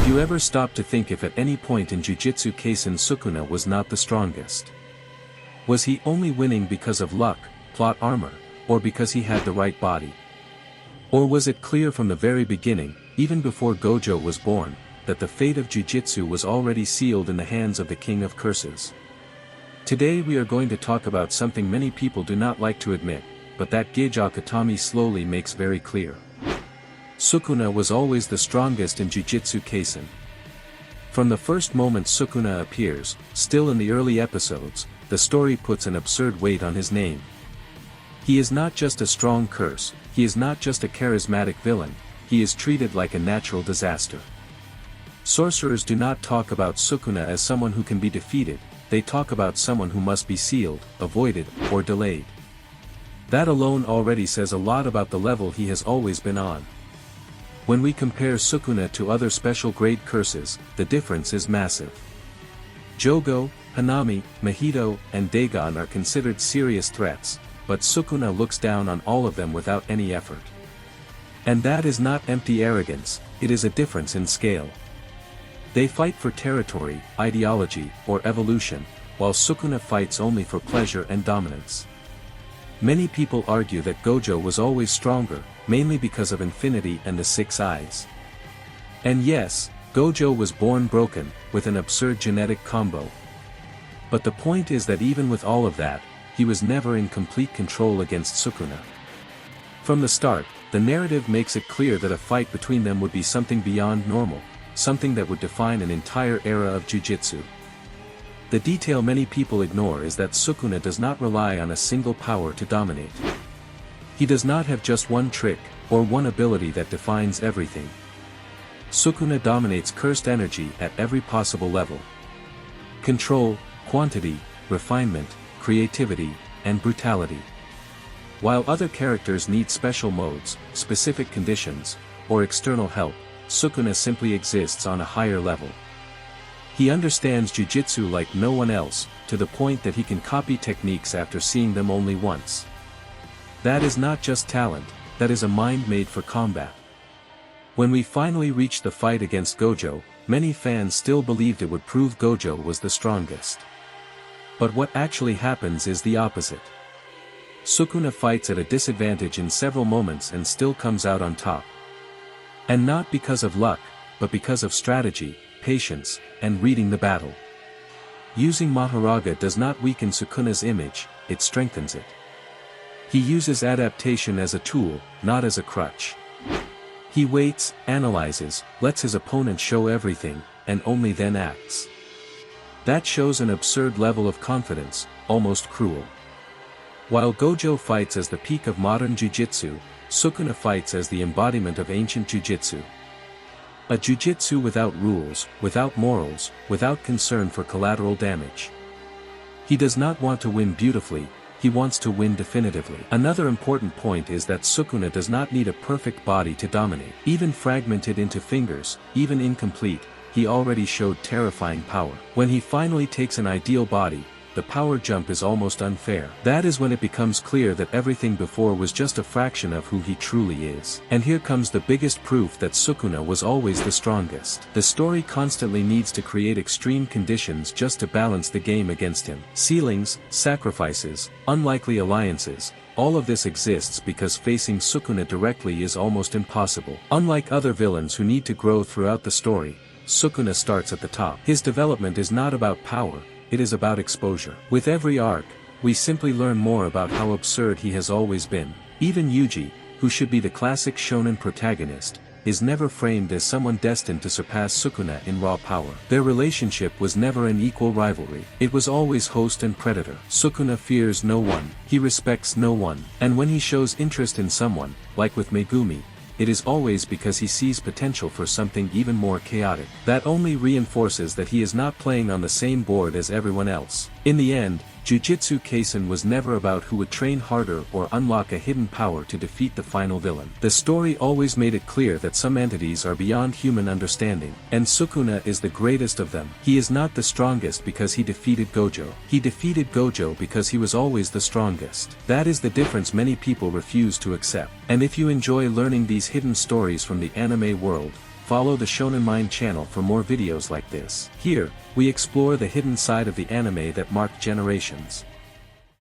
Have you ever stopped to think if at any point in Jujutsu Kaisen Sukuna was not the strongest? Was he only winning because of luck, plot armor, or because he had the right body? Or was it clear from the very beginning, even before Gojo was born, that the fate of Jujutsu was already sealed in the hands of the King of Curses? Today we are going to talk about something many people do not like to admit, but that Gege Akutami slowly makes very clear. Sukuna was always the strongest in Jujutsu Kaisen. From the first moment Sukuna appears, still in the early episodes, the story puts an absurd weight on his name. He is not just a strong curse, he is not just a charismatic villain, he is treated like a natural disaster. Sorcerers do not talk about Sukuna as someone who can be defeated, they talk about someone who must be sealed, avoided, or delayed. That alone already says a lot about the level he has always been on. When we compare Sukuna to other special grade curses, the difference is massive. Jogo, Hanami, Mahito, and Dagon are considered serious threats, but Sukuna looks down on all of them without any effort. And that is not empty arrogance, it is a difference in scale. They fight for territory, ideology, or evolution, while Sukuna fights only for pleasure and dominance. Many people argue that Gojo was always stronger, mainly because of Infinity and the Six Eyes. And yes, Gojo was born broken, with an absurd genetic combo. But the point is that even with all of that, he was never in complete control against Sukuna. From the start, the narrative makes it clear that a fight between them would be something beyond normal, something that would define an entire era of Jujutsu. The detail many people ignore is that Sukuna does not rely on a single power to dominate. He does not have just one trick, or one ability that defines everything. Sukuna dominates cursed energy at every possible level. Control, quantity, refinement, creativity, and brutality. While other characters need special modes, specific conditions, or external help, Sukuna simply exists on a higher level. He understands Jujutsu like no one else, to the point that he can copy techniques after seeing them only once. That is not just talent, that is a mind made for combat. When we finally reached the fight against Gojo, many fans still believed it would prove Gojo was the strongest. But what actually happens is the opposite. Sukuna fights at a disadvantage in several moments and still comes out on top. And not because of luck, but because of strategy, patience, and reading the battle. Using Maharaga does not weaken Sukuna's image, it strengthens it. He uses adaptation as a tool, not as a crutch. He waits, analyzes, lets his opponent show everything, and only then acts. That shows an absurd level of confidence, almost cruel. While Gojo fights as the peak of modern Jujutsu, Sukuna fights as the embodiment of ancient Jujutsu. A Jujutsu without rules, without morals, without concern for collateral damage. He does not want to win beautifully, he wants to win definitively. Another important point is that Sukuna does not need a perfect body to dominate. Even fragmented into fingers, even incomplete, he already showed terrifying power. When he finally takes an ideal body, the power jump is almost unfair. That is when it becomes clear that everything before was just a fraction of who he truly is. And here comes the biggest proof that Sukuna was always the strongest. The story constantly needs to create extreme conditions just to balance the game against him. Ceilings, sacrifices, unlikely alliances, all of this exists because facing Sukuna directly is almost impossible. Unlike other villains who need to grow throughout the story, Sukuna starts at the top. His development is not about power, it is about exposure. With every arc, we simply learn more about how absurd he has always been. Even Yuji, who should be the classic shonen protagonist, is never framed as someone destined to surpass Sukuna in raw power. Their relationship was never an equal rivalry. It was always host and predator. Sukuna fears no one, he respects no one, and when he shows interest in someone, like with Megumi, it is always because he sees potential for something even more chaotic. That only reinforces that he is not playing on the same board as everyone else. In the end, Jujutsu Kaisen was never about who would train harder or unlock a hidden power to defeat the final villain. The story always made it clear that some entities are beyond human understanding, and Sukuna is the greatest of them. He is not the strongest because he defeated Gojo. He defeated Gojo because he was always the strongest. That is the difference many people refuse to accept. And if you enjoy learning these hidden stories from the anime world, follow the Shonen Mind channel for more videos like this. Here, we explore the hidden side of the anime that marked generations.